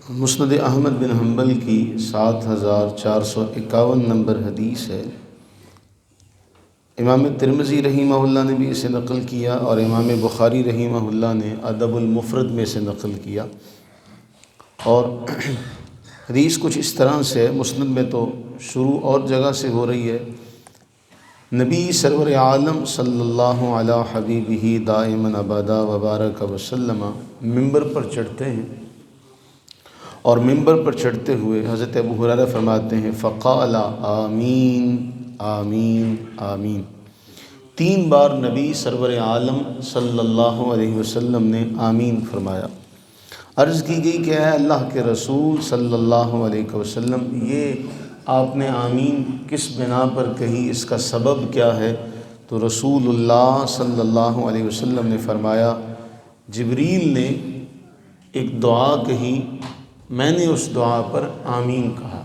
مسند احمد بن حنبل کی 7451 نمبر حدیث ہے۔ امام ترمذی رحمہ اللہ نے بھی اسے نقل کیا اور امام بخاری رحمہ اللہ نے ادب المفرد میں سے نقل کیا۔ اور حدیث کچھ اس طرح سے مسند میں تو شروع اور جگہ سے ہو رہی ہے۔ نبی سرور عالم صلی اللہ علی حبیبہ دائما ابدا وبارک وسلم ممبر پر چڑھتے ہیں، اور ممبر پر چڑھتے ہوئے حضرت ابو ہریرہ فرماتے ہیں فقال آمین آمین آمین، 3 بار نبی سرور عالم صلی اللہ علیہ وسلم نے آمین فرمایا۔ عرض کی گئی کہ اے اللہ کے رسول صلی اللہ علیہ وسلم، یہ آپ نے آمین کس بنا پر کہی، اس کا سبب کیا ہے؟ تو رسول اللہ صلی اللہ علیہ وسلم نے فرمایا جبریل نے ایک دعا کہی، میں نے اس دعا پر آمین کہا۔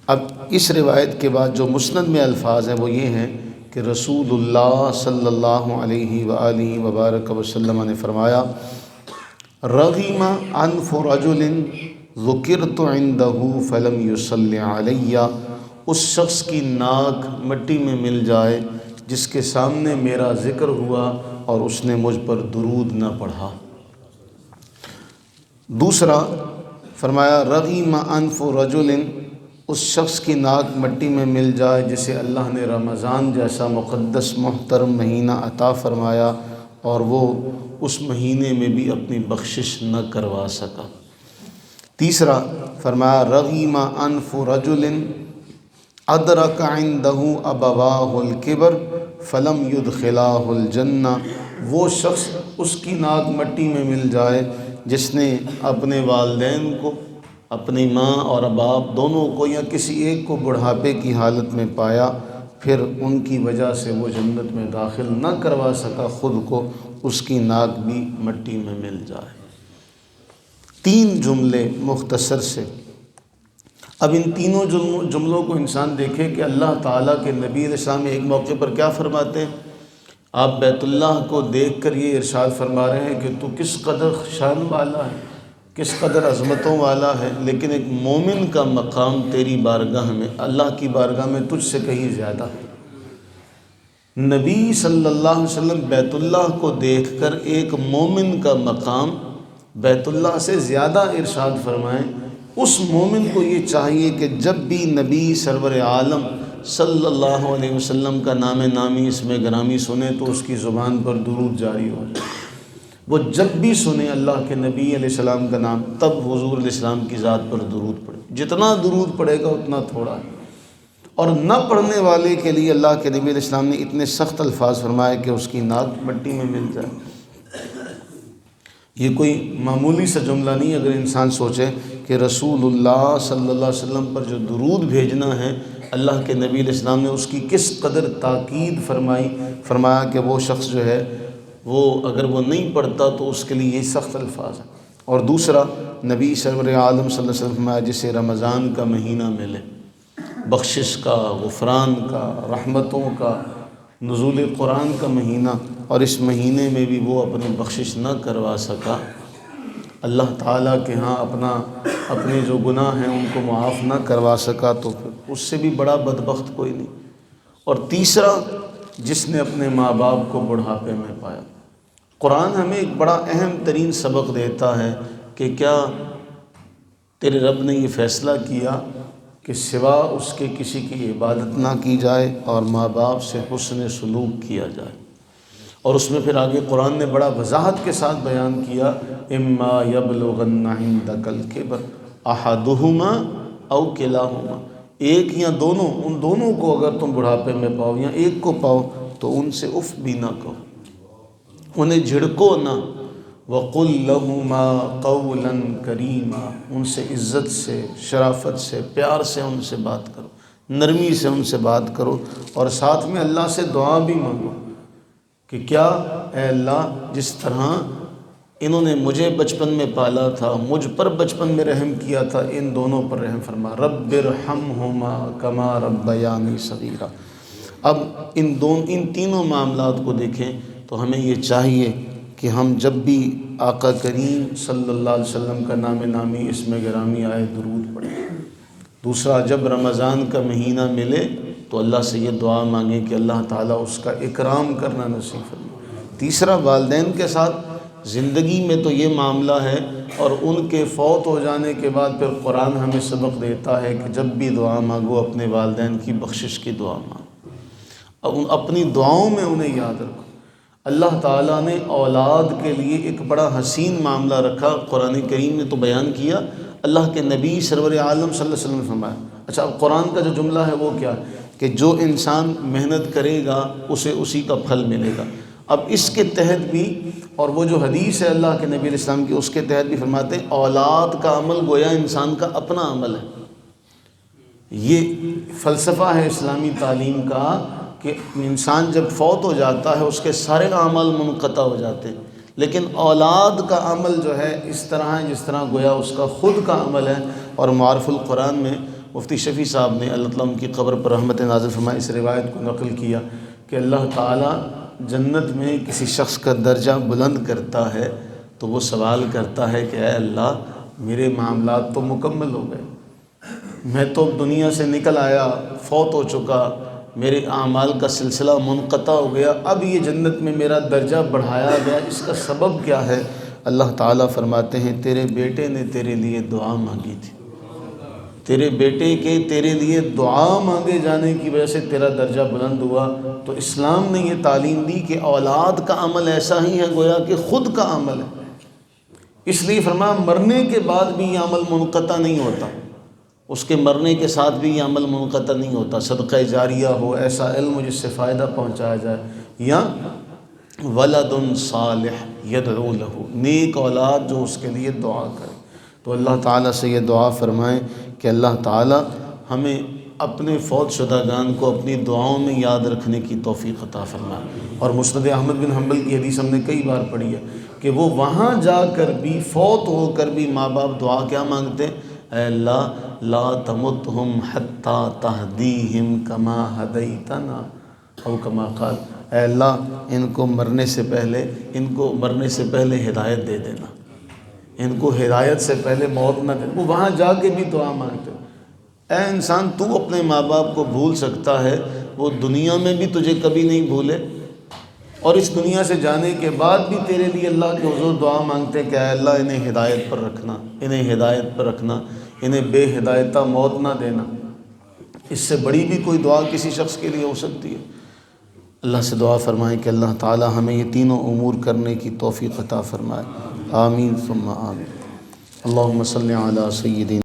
اب اس روایت کے بعد جو مسند میں الفاظ ہیں وہ یہ ہیں کہ رسول اللہ صلی اللہ علیہ وآلہ وبارک وسلم نے فرمایا رغم انف رجل ذکرت عندہ فلم یصلی علی، اس شخص کی ناک مٹی میں مل جائے جس کے سامنے میرا ذکر ہوا اور اس نے مجھ پر درود نہ پڑھا۔ دوسرا فرمایا رغم انف رجل، اس شخص کی ناک مٹی میں مل جائے جسے اللہ نے رمضان جیسا مقدس محترم مہینہ عطا فرمایا اور وہ اس مہینے میں بھی اپنی بخشش نہ کروا سکا۔ تیسرا فرمایا رغم انف رجل ادرک عندہ ابواہ الکبر فلم یدخلاہ الجنہ، وہ شخص اس کی ناک مٹی میں مل جائے جس نے اپنے والدین کو، اپنی ماں اور باپ دونوں کو یا کسی ایک کو بڑھاپے کی حالت میں پایا، پھر ان کی وجہ سے وہ جنت میں داخل نہ کروا سکا خود کو، اس کی ناک بھی مٹی میں مل جائے۔ 3 جملے مختصر سے۔ اب ان تینوں جملوں کو انسان دیکھے کہ اللہ تعالیٰ کے نبی علیہ السلام ایک موقع پر کیا فرماتے ہیں۔ آپ بیت اللہ کو دیکھ کر یہ ارشاد فرما رہے ہیں کہ تو کس قدر شان والا ہے، کس قدر عظمتوں والا ہے، لیکن ایک مومن کا مقام تیری بارگاہ میں، اللہ کی بارگاہ میں تجھ سے کہیں زیادہ ہے۔ نبی صلی اللہ علیہ وسلم بیت اللہ کو دیکھ کر ایک مومن کا مقام بیت اللہ سے زیادہ ارشاد فرمائیں۔ اس مومن کو یہ چاہیے کہ جب بھی نبی سرور عالم صلی اللہ علیہ وسلم کا نام نامی اسم گرامی سنے تو اس کی زبان پر درود جاری ہو جائے۔ وہ جب بھی سنے اللہ کے نبی علیہ السلام کا نام، تب حضور علیہ السلام کی ذات پر درود پڑھے۔ جتنا درود پڑھے گا اتنا تھوڑا ہے۔ اور نہ پڑھنے والے کے لیے اللہ کے نبی علیہ السلام نے اتنے سخت الفاظ فرمائے کہ اس کی ناک مٹی میں مل جائے۔ یہ کوئی معمولی سا جملہ نہیں۔ اگر انسان سوچے کہ رسول اللہ صلی اللہ علیہ وسلم پر جو درود بھیجنا ہے، اللہ کے نبی علیہ السلام نے اس کی کس قدر تاکید فرمایا کہ وہ شخص جو ہے وہ اگر وہ نہیں پڑھتا تو اس کے لیے یہ سخت الفاظ ہیں۔ اور دوسرا نبی سرور عالم صلی اللہ علیہ وسلم فرمایا جسے رمضان کا مہینہ ملے، بخشش کا، غفران کا، رحمتوں کا، نزول قرآن کا مہینہ، اور اس مہینے میں بھی وہ اپنی بخشش نہ کروا سکا، اللہ تعالیٰ کے ہاں اپنے جو گناہ ہیں ان کو معاف نہ کروا سکا، تو پھر اس سے بھی بڑا بدبخت کوئی نہیں۔ اور تیسرا جس نے اپنے ماں باپ کو بڑھاپے میں پایا۔ قرآن ہمیں ایک بڑا اہم ترین سبق دیتا ہے کہ کیا تیرے رب نے یہ فیصلہ کیا کہ سوا اس کے کسی کی عبادت نہ کی جائے اور ماں باپ سے حسن سلوک کیا جائے۔ اور اس میں پھر آگے قرآن نے بڑا وضاحت کے ساتھ بیان کیا اما یبلغن عندک الکبر احدہما او کلاہما، ایک یا دونوں، ان دونوں کو اگر تم بڑھاپے میں پاؤ یا ایک کو پاؤ تو ان سے اف بھی نہ کہو، انہیں جھڑکو نہ، وَقُلْ لَهُمَا قَوْلًا كَرِيمًا، ان سے عزت سے، شرافت سے، پیار سے ان سے بات کرو، نرمی سے ان سے بات کرو، اور ساتھ میں اللہ سے دعا بھی مانگو کہ کیا اے اللہ جس طرح انہوں نے مجھے بچپن میں پالا تھا، مجھ پر بچپن میں رحم کیا تھا، ان دونوں پر رحم فرما، رب ارحمہما کما ربیانی صغیرا۔ اب ان تینوں معاملات کو دیکھیں تو ہمیں یہ چاہیے کہ ہم جب بھی آقا کریم صلی اللہ علیہ وسلم کا نام نامی اسم گرامی آئے درود پڑھیں۔ دوسرا، جب رمضان کا مہینہ ملے تو اللہ سے یہ دعا مانگیں کہ اللہ تعالیٰ اس کا اکرام کرنا نصیب فرمائے۔ تیسرا، والدین کے ساتھ زندگی میں تو یہ معاملہ ہے، اور ان کے فوت ہو جانے کے بعد پھر قرآن ہمیں سبق دیتا ہے کہ جب بھی دعا مانگو اپنے والدین کی بخشش کی دعا مانگو، اب اپنی دعاؤں میں انہیں یاد رکھو۔ اللہ تعالیٰ نے اولاد کے لیے ایک بڑا حسین معاملہ رکھا، قرآن کریم نے تو بیان کیا، اللہ کے نبی سرور عالم صلی اللہ علیہ وسلم نے فرمایا۔ اچھا، اب قرآن کا جو جملہ ہے وہ کیا کہ جو انسان محنت کرے گا اسے اسی کا پھل ملے گا۔ اب اس کے تحت بھی، اور وہ جو حدیث ہے اللہ کے نبی علیہ السلام کی، اس کے تحت بھی فرماتے ہیں اولاد کا عمل گویا انسان کا اپنا عمل ہے۔ یہ فلسفہ ہے اسلامی تعلیم کا کہ انسان جب فوت ہو جاتا ہے اس کے سارے اعمال منقطع ہو جاتے ہیں، لیکن اولاد کا عمل جو ہے اس طرح ہے جس طرح گویا اس کا خود کا عمل ہے۔ اور معارف القرآن میں مفتی شفیع صاحب نے اللہ تعالیٰ ان کی قبر پر رحمت نازل فرمائے اس روایت کو نقل کیا کہ اللہ تعالیٰ جنت میں کسی شخص کا درجہ بلند کرتا ہے تو وہ سوال کرتا ہے کہ اے اللہ، میرے معاملات تو مکمل ہو گئے، میں تو دنیا سے نکل آیا، فوت ہو چکا، میرے اعمال کا سلسلہ منقطع ہو گیا، اب یہ جنت میں میرا درجہ بڑھایا گیا، اس کا سبب کیا ہے؟ اللہ تعالیٰ فرماتے ہیں تیرے بیٹے نے تیرے لیے دعا مانگی تھی، تیرے بیٹے کے تیرے لیے دعا مانگے جانے کی وجہ سے تیرا درجہ بلند ہوا۔ تو اسلام نے یہ تعلیم دی کہ اولاد کا عمل ایسا ہی ہے گویا کہ خود کا عمل ہے، اس لیے فرمایا مرنے کے بعد بھی یہ عمل منقطع نہیں ہوتا، اس کے مرنے کے ساتھ بھی یہ عمل منقطع نہیں ہوتا۔ صدقہ جاریہ ہو، ایسا علم جس سے فائدہ پہنچایا جائے، یا ولد صالح یدعو لہ، نیک اولاد جو اس کے لیے دعا کرے۔ تو اللہ تعالیٰ سے یہ دعا فرمائیں کہ اللہ تعالیٰ ہمیں اپنے فوت شدگان کو اپنی دعاؤں میں یاد رکھنے کی توفیق عطا فرمائے۔ اور مسند احمد بن حنبل کی حدیث ہم نے کئی بار پڑھی ہے کہ وہ وہاں جا کر بھی، فوت ہو کر بھی ماں باپ دعا کیا مانگتے ہیں؟ اے اللہ لا تمتہم حتی تہدیہم کما ہدیتنا، او کما قال، اے اللہ ان کو مرنے سے پہلے ہدایت دے دینا، ان کو ہدایت سے پہلے موت نہ دے۔ وہ وہاں جا کے بھی دعا مانگتے ہیں۔ اے انسان، تو اپنے ماں باپ کو بھول سکتا ہے، وہ دنیا میں بھی تجھے کبھی نہیں بھولے، اور اس دنیا سے جانے کے بعد بھی تیرے لیے اللہ کے حضور دعا مانگتے ہیں کہ اے اللہ انہیں ہدایت پر رکھنا، انہیں ہدایت پر رکھنا، انہیں بے ہدایتہ موت نہ دینا۔ اس سے بڑی بھی کوئی دعا کسی شخص کے لیے ہو سکتی ہے؟ اللہ سے دعا فرمائیں کہ اللہ تعالی ہمیں یہ تینوں امور کرنے کی توفیق عطا فرمائے۔ آمین ثم آمین۔ اللہم صلی علی سیدنا